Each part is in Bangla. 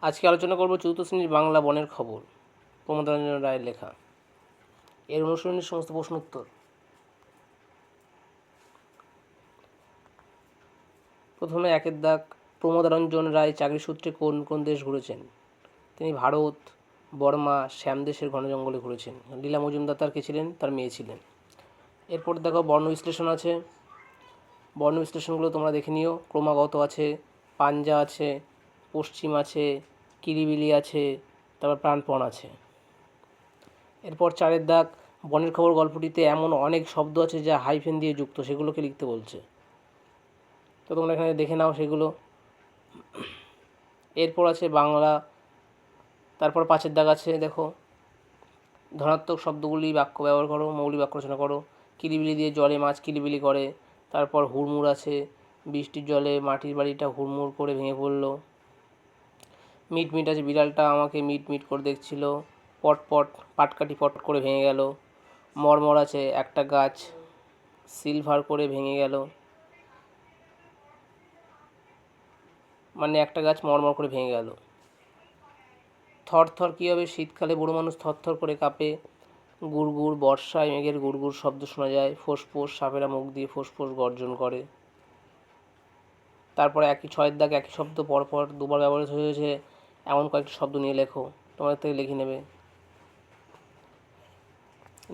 আজকে আলোচনা করব চতুর্থ শ্রেণীর বাংলা বনের খবর, প্রমোদরঞ্জন রায়ের লেখা। এর অনুসরণের সমস্ত প্রশ্ন উত্তর। প্রথমে একের দাগ, প্রমোদরঞ্জন রায় চাকরি সূত্রে কোন কোন দেশ ঘুরেছেন? তিনি ভারত, বর্মা, শ্যামদেশের ঘন জঙ্গলে ঘুরেছেন। লীলা মজুমদার তার কে ছিলেন? তার মেয়ে ছিলেন। এরপর দেখো বর্ণ বিশ্লেষণ আছে। বর্ণ বিশ্লেষণগুলো তোমরা দেখে নিও। ক্রমাগত আছে, পাঞ্জা আছে, পশ্চিম আছে, কিরিবিলি আছে, তারপর প্রাণপণ আছে। এরপর চারের দাগ, বনের খবর গল্পটিতে এমন অনেক শব্দ আছে যা হাইফেন দিয়ে যুক্ত, সেগুলোকে লিখতে বলছে। তো তোমরা এখানে দেখে নাও সেগুলো। এরপর আছে বাংলা। তারপর পাঁচের দাগ আছে, দেখো ধনাত্মক শব্দগুলি বাক্য ব্যবহার করো, মৌলিক বাক্য রচনা করো। কিলিবিলি দিয়ে জলে মাছ কিলিবিলি করে। তারপর হুড়মুড় আছে, বৃষ্টির জলে মাটির বাড়িটা হুড়মুড় করে ভেঙে পড়লো। মিট মিট আছে, বিড়ালটা আমাকে মিট মিট করে দেখছিল। পট পট, পাটকাঠি পট করে ভেঙে গেল। মরমর আছে, একটা গাছ সিলভার করে ভেঙে গেল, মানে একটা গাছ মরমর করে ভেঙে গেল। থরথর কী হবে? শীতকালে বুড়ো মানুষ থরথর করে কাঁপে। গুড়গুড়, বর্ষায় মেঘের গুড়গুড় শব্দ শোনা যায়। ফোঁস সাপেরা মুখ দিয়ে ফোঁস গর্জন করে। তারপরে একই ছয়ের দাগ, একই শব্দ পরপর দুবার ব্যবহৃত হয়েছে এমন কয়েকটি শব্দ নিয়ে লেখো। তোমাদের থেকে লিখে নেবে।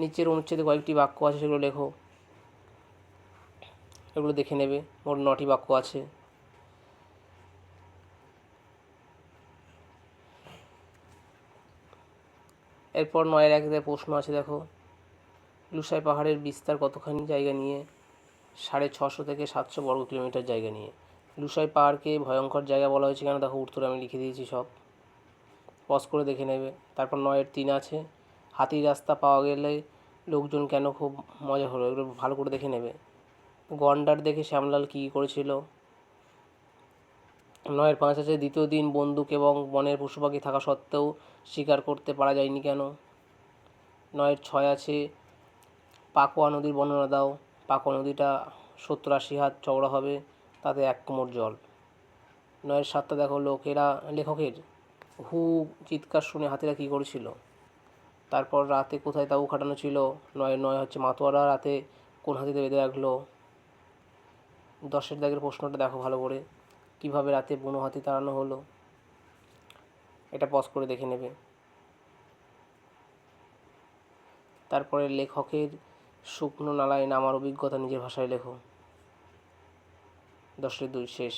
নিচের অনুচ্ছেদে কয়েকটি বাক্য আছে, সেগুলো লেখো। এগুলো দেখে নেবে। মোট 9টি বাক্য আছে। এরপর 9-এর 1 প্রশ্ন আছে, দেখো লুসাই পাহাড়ের বিস্তার কতখানি জায়গা নিয়ে? 650 থেকে 700 বর্গ কিলোমিটার জায়গা নিয়ে। লুসাই পাহাড়কে ভয়ঙ্কর জায়গা বলা হয়েছে কেন? দেখো উত্তর আমি লিখে দিয়েছি সব, পজ করে দেখে নেবে। তারপর 9-এর 3 আছে, হাতির রাস্তা পাওয়া গেলে লোকজন কেন খুব মজা হলো? এগুলো ভালো করে দেখে নেবে। গন্ডার দেখে শ্যামলাল কী করেছিল? 9-এর 5 আছে, দ্বিতীয় দিন বন্দুক এবং বনের পশু পাখি থাকা সত্ত্বেও শিকার করতে পারা যায়নি কেন? 9-এর 6 আছে, পাকোয়া নদীর বর্ণনা দাও। পাকোয়া নদীটা 70-80 হাত চওড়া হবে, তাতে 1 কোমর জল। 9-এর 7টা দেখো, লেখকের হু চিৎকার শুনে হাতিরা কী করেছিল? তারপর রাতে কোথায় তাঁবু খাটানো ছিল? 9-এর 9 হচ্ছে, মাতোয়ারা রাতে কোন হাতিতে বেঁধে রাখলো? 10-এর দাগের প্রশ্নটা দেখো ভালো করে, কীভাবে রাতে বুনো হাতি তাড়ানো হলো? এটা পজ করে দেখে নেবে। তারপরে লেখকের শুকনো নালায় নামার অভিজ্ঞতা নিজের ভাষায় লেখো। 10-এর 2 শেষ।